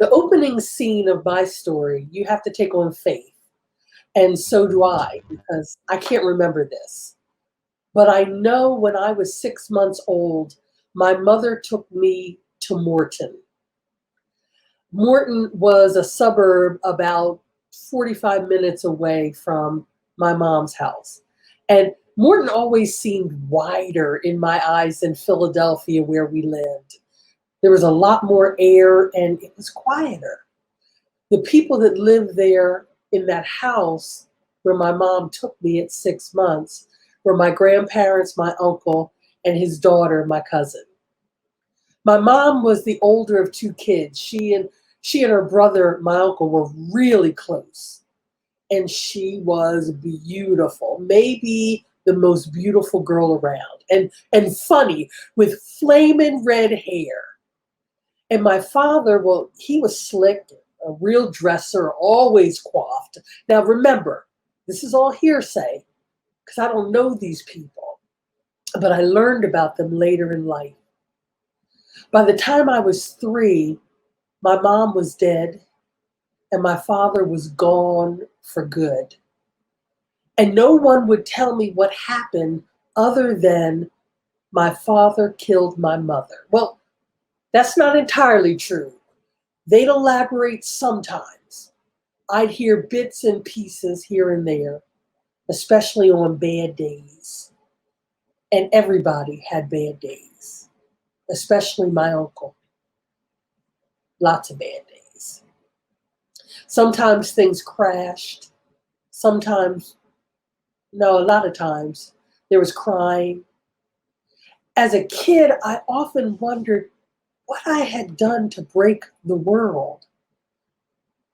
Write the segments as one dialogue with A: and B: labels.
A: The opening scene of my story, you have to take on faith. And so do I, because I can't remember this. But I know when I was 6 months old, my mother took me to Morton. Morton was a suburb about 45 minutes away from my mom's house. And Morton always seemed wider in my eyes than Philadelphia, where we lived. There was a lot more air and it was quieter. The people that lived there in that house where my mom took me at 6 months were my grandparents, my uncle, and his daughter, my cousin. My mom was the older of two kids. She and her brother, my uncle, were really close. And she was beautiful, maybe the most beautiful girl around, and funny with flaming red hair. And my father, well, he was slick, a real dresser, always coiffed. Now remember, this is all hearsay because I don't know these people, but I learned about them later in life. By the time I was 3, my mom was dead and my father was gone for good. And no one would tell me what happened other than my father killed my mother. Well, that's not entirely true. They'd elaborate sometimes. I'd hear bits and pieces here and there, especially on bad days. And everybody had bad days, especially my uncle. Lots of bad days. Sometimes things crashed. Sometimes, no, a lot of times there was crying. As a kid, I often wondered what I had done to break the world.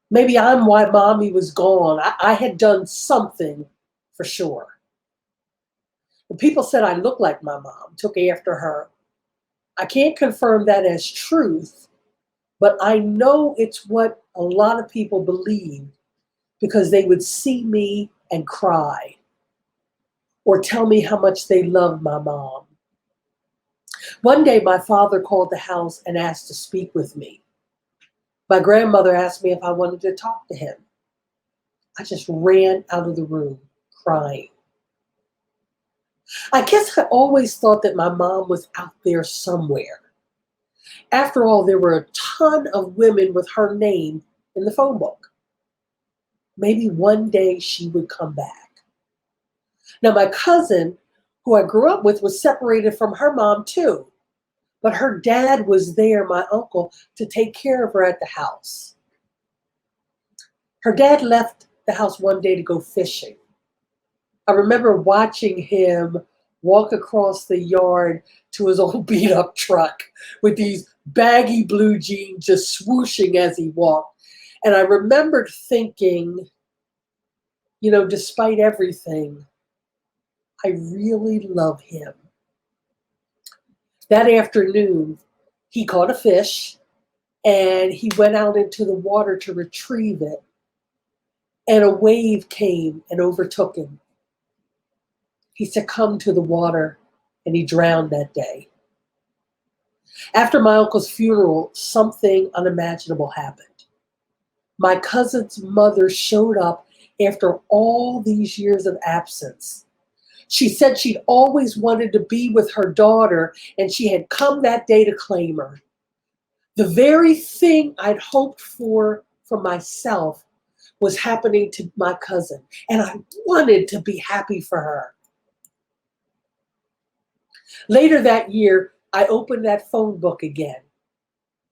A: Maybe I'm why mommy was gone. I had done something for sure. The people said I looked like my mom, took after her. I can't confirm that as truth, but I know it's what a lot of people believed because they would see me and cry or tell me how much they loved my mom. One day, my father called the house and asked to speak with me. My grandmother asked me if I wanted to talk to him. I just ran out of the room crying. I guess I always thought that my mom was out there somewhere. After all, there were a ton of women with her name in the phone book. Maybe one day she would come back. Now, my cousin, who I grew up with, was separated from her mom too. But her dad was there, my uncle, to take care of her at the house. Her dad left the house one day to go fishing. I remember watching him walk across the yard to his old beat up truck with these baggy blue jeans just swooshing as he walked. And I remembered thinking, despite everything, I really love him. That afternoon, he caught a fish and he went out into the water to retrieve it. And a wave came and overtook him. He succumbed to the water and he drowned that day. After my uncle's funeral, something unimaginable happened. My cousin's mother showed up after all these years of absence. She said she'd always wanted to be with her daughter, and she had come that day to claim her. The very thing I'd hoped for myself was happening to my cousin, and I wanted to be happy for her. Later that year, I opened that phone book again,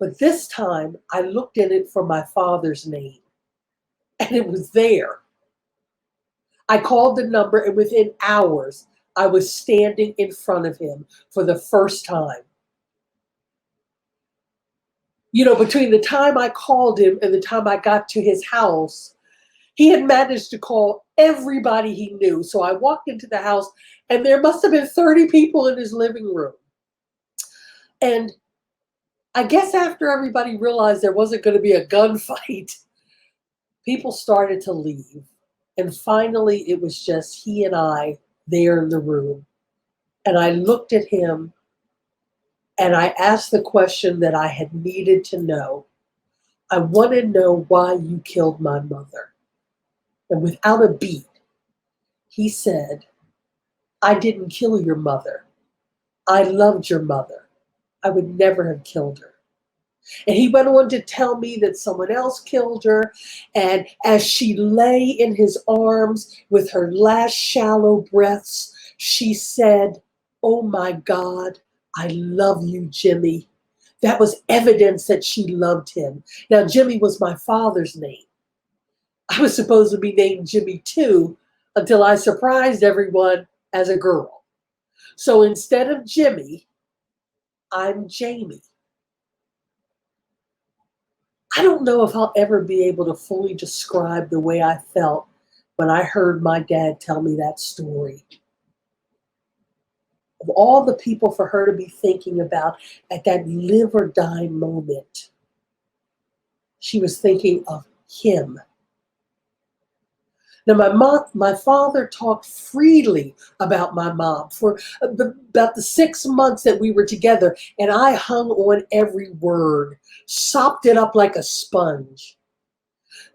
A: but this time I looked in it for my father's name, and it was there. I called the number, and within hours, I was standing in front of him for the first time. Between the time I called him and the time I got to his house, he had managed to call everybody he knew. So I walked into the house, and there must have been 30 people in his living room. And I guess after everybody realized there wasn't going to be a gunfight, people started to leave. And finally, it was just he and I there in the room. And I looked at him and I asked the question that I had needed to know. I want to know why you killed my mother. And without a beat, he said, I didn't kill your mother. I loved your mother. I would never have killed her. And he went on to tell me that someone else killed her. And as she lay in his arms with her last shallow breaths, she said, oh my God, I love you, Jimmy. That was evidence that she loved him. Now, Jimmy was my father's name. I was supposed to be named Jimmy too until I surprised everyone as a girl. So instead of Jimmy, I'm Jaime. I don't know if I'll ever be able to fully describe the way I felt when I heard my dad tell me that story. Of all the people for her to be thinking about at that live or die moment, she was thinking of him. Now, my father talked freely about my mom for about the 6 months that we were together, and I hung on every word, sopped it up like a sponge.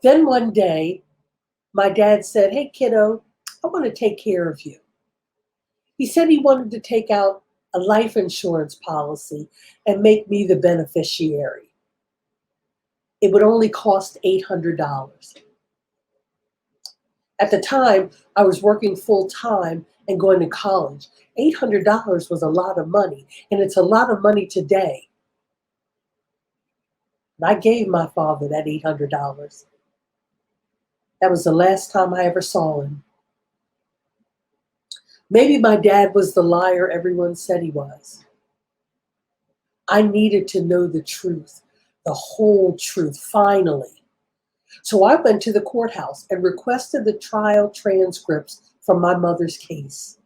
A: Then one day, my dad said, hey, kiddo, I want to take care of you. He said he wanted to take out a life insurance policy and make me the beneficiary. It would only cost $800. At the time, I was working full time and going to college. $800 was a lot of money, and it's a lot of money today. And I gave my father that $800. That was the last time I ever saw him. Maybe my dad was the liar everyone said he was. I needed to know the truth, the whole truth, finally. So I went to the courthouse and requested the trial transcripts from my mother's case.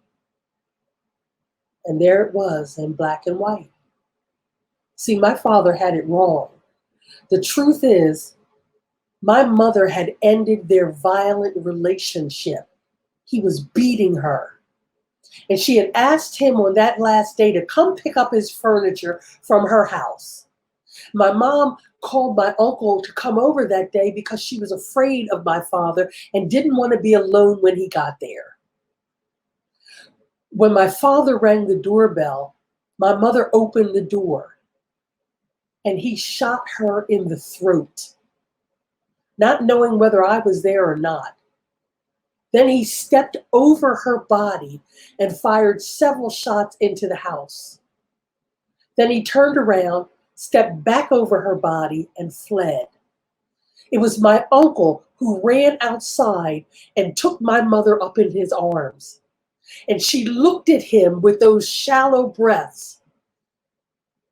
A: And there it was in black and white. See, my father had it wrong. The truth is, my mother had ended their violent relationship. He was beating her. And she had asked him on that last day to come pick up his furniture from her house. My mom called my uncle to come over that day because she was afraid of my father and didn't want to be alone when he got there. When my father rang the doorbell, my mother opened the door and he shot her in the throat, not knowing whether I was there or not. Then he stepped over her body and fired several shots into the house. Then he turned around, stepped back over her body, and fled. It was my uncle who ran outside and took my mother up in his arms. And she looked at him with those shallow breaths.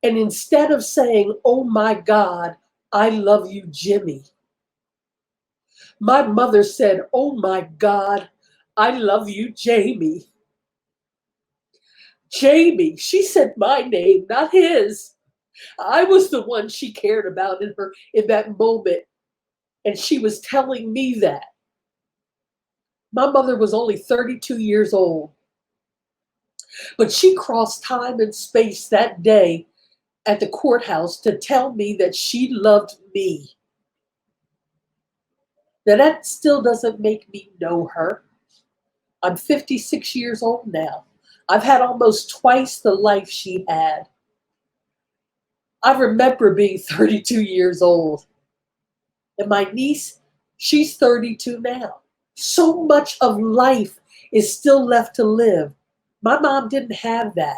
A: And instead of saying, oh my God, I love you, Jimmy, my mother said, oh my God, I love you, Jaime. Jaime, she said my name, not his. I was the one she cared about in that moment. And she was telling me that. My mother was only 32 years old. But she crossed time and space that day at the courthouse to tell me that she loved me. Now, that still doesn't make me know her. I'm 56 years old now. I've had almost twice the life she had. I remember being 32 years old. And my niece, she's 32 now. So much of life is still left to live. My mom didn't have that.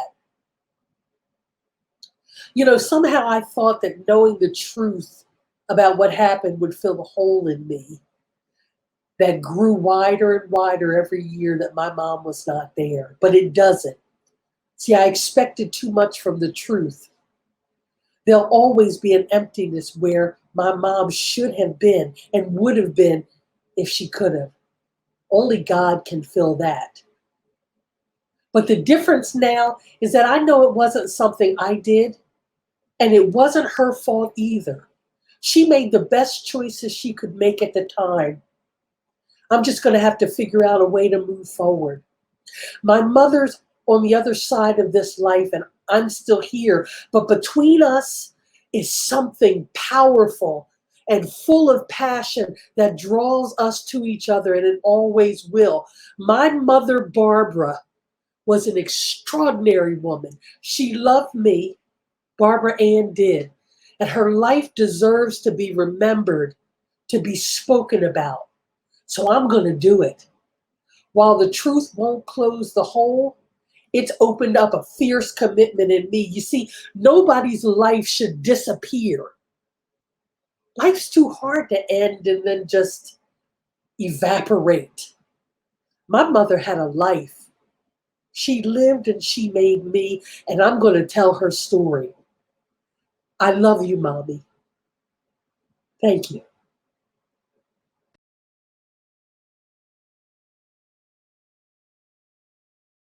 A: You know, somehow I thought that knowing the truth about what happened would fill the hole in me that grew wider and wider every year that my mom was not there. But it doesn't. See, I expected too much from the truth. There'll always be an emptiness where my mom should have been and would have been if she could have. Only God can fill that. But the difference now is that I know it wasn't something I did, and it wasn't her fault either. She made the best choices she could make at the time. I'm just going to have to figure out a way to move forward. My mother's on the other side of this life, and I'm still here. But between us is something powerful and full of passion that draws us to each other, and it always will. My mother, Barbara, was an extraordinary woman. She loved me, Barbara Ann did, and her life deserves to be remembered, to be spoken about. So I'm going to do it. While the truth won't close the hole, it's opened up a fierce commitment in me. You see, nobody's life should disappear. Life's too hard to end and then just evaporate. My mother had a life. She lived and she made me, and I'm going to tell her story. I love you, Mommy. Thank you.